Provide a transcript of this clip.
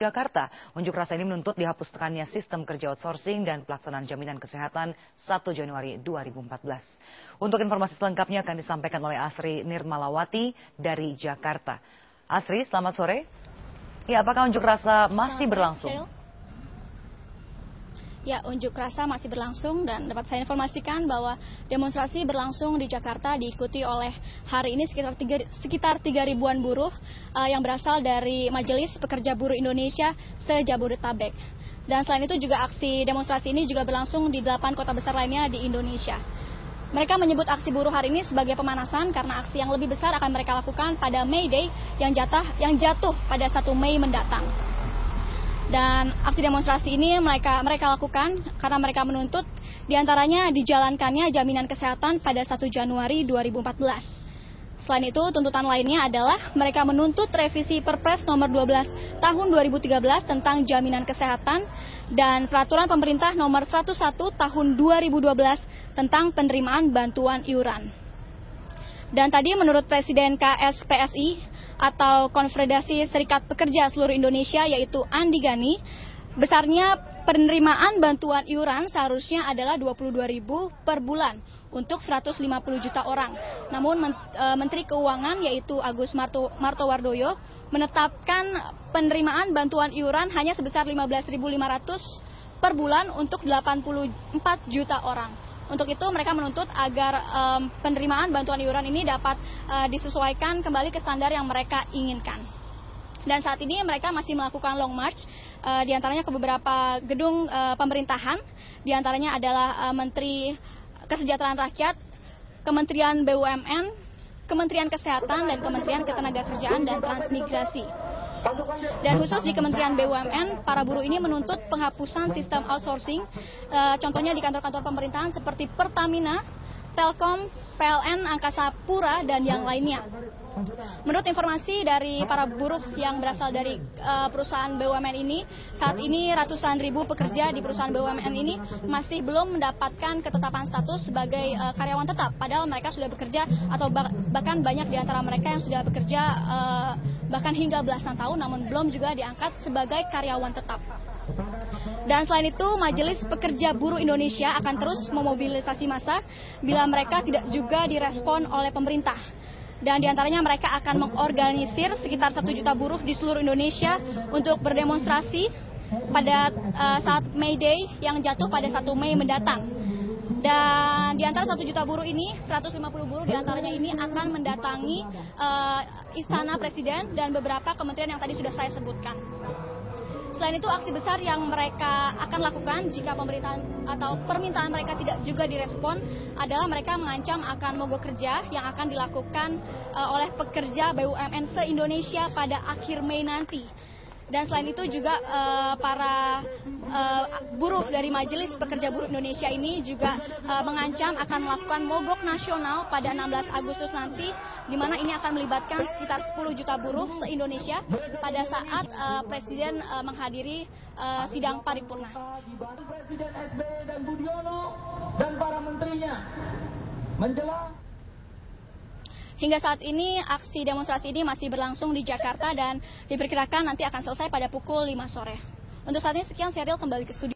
Jakarta. Unjuk rasa ini menuntut dihapuskannya sistem kerja outsourcing dan pelaksanaan jaminan kesehatan 1 Januari 2014. Untuk informasi selengkapnya akan disampaikan oleh Asri Nirmalawati dari Jakarta. Asri, selamat sore. Ya, apakah unjuk rasa masih berlangsung? Ya, unjuk rasa masih berlangsung dan dapat saya informasikan bahwa demonstrasi berlangsung di Jakarta diikuti oleh hari ini sekitar 3.000-an buruh yang berasal dari Majelis Pekerja Buruh Indonesia se-Jabodetabek. Dan selain itu juga aksi demonstrasi ini juga berlangsung di 8 kota besar lainnya di Indonesia. Mereka menyebut aksi buruh hari ini sebagai pemanasan karena aksi yang lebih besar akan mereka lakukan pada May Day yang jatuh pada 1 Mei mendatang. Dan aksi demonstrasi ini mereka lakukan karena mereka menuntut diantaranya dijalankannya jaminan kesehatan pada 1 Januari 2014. Selain itu, tuntutan lainnya adalah mereka menuntut revisi Perpres nomor 12 tahun 2013 tentang jaminan kesehatan dan peraturan pemerintah nomor 11 tahun 2012 tentang penerimaan bantuan iuran. Dan tadi menurut Presiden KSPSI atau Konfederasi Serikat Pekerja Seluruh Indonesia yaitu Andi Gani, besarnya penerimaan bantuan iuran seharusnya adalah 22.000 per bulan untuk 150 juta orang. Namun Menteri Keuangan yaitu Agus Martowardoyo menetapkan penerimaan bantuan iuran hanya sebesar 15.500 per bulan untuk 84 juta orang. Untuk itu mereka menuntut agar penerimaan bantuan iuran ini dapat disesuaikan kembali ke standar yang mereka inginkan. Dan saat ini mereka masih melakukan long march, diantaranya ke beberapa gedung pemerintahan, diantaranya adalah Menteri Kesejahteraan Rakyat, Kementerian BUMN, Kementerian Kesehatan, dan Kementerian Ketenagakerjaan dan Transmigrasi. Dan khusus di Kementerian BUMN, para buruh ini menuntut penghapusan sistem outsourcing, contohnya di kantor-kantor pemerintahan seperti Pertamina, Telkom, PLN, Angkasa Pura, dan yang lainnya. Menurut informasi dari para buruh yang berasal dari perusahaan BUMN ini, saat ini ratusan ribu pekerja di perusahaan BUMN ini masih belum mendapatkan ketetapan status sebagai karyawan tetap. Padahal mereka sudah bekerja atau bahkan banyak di antara mereka yang sudah bekerja bahkan hingga belasan tahun namun belum juga diangkat sebagai karyawan tetap. Dan selain itu, Majelis Pekerja Buruh Indonesia akan terus memobilisasi massa bila mereka tidak juga direspon oleh pemerintah. Dan diantaranya mereka akan mengorganisir sekitar 1 juta buruh di seluruh Indonesia untuk berdemonstrasi pada saat May Day yang jatuh pada 1 Mei mendatang. Dan di antara 1 juta buruh ini, 150 buruh diantaranya ini akan mendatangi Istana Presiden dan beberapa kementerian yang tadi sudah saya sebutkan. Selain itu, aksi besar yang mereka akan lakukan jika pemerintahan atau permintaan mereka tidak juga direspon adalah mereka mengancam akan mogok kerja yang akan dilakukan oleh pekerja BUMN se-Indonesia pada akhir Mei nanti. Dan selain itu juga para buruh dari Majelis Pekerja Buruh Indonesia ini juga mengancam akan melakukan mogok nasional pada 16 Agustus nanti, di mana ini akan melibatkan sekitar 10 juta buruh se-Indonesia pada saat Presiden menghadiri sidang paripurna. Presiden SBY dan Budiono dan para menterinya menjelang. Hingga saat ini aksi demonstrasi ini masih berlangsung di Jakarta dan diperkirakan nanti akan selesai pada pukul 5 sore. Untuk saat ini sekian, serial kembali ke studio.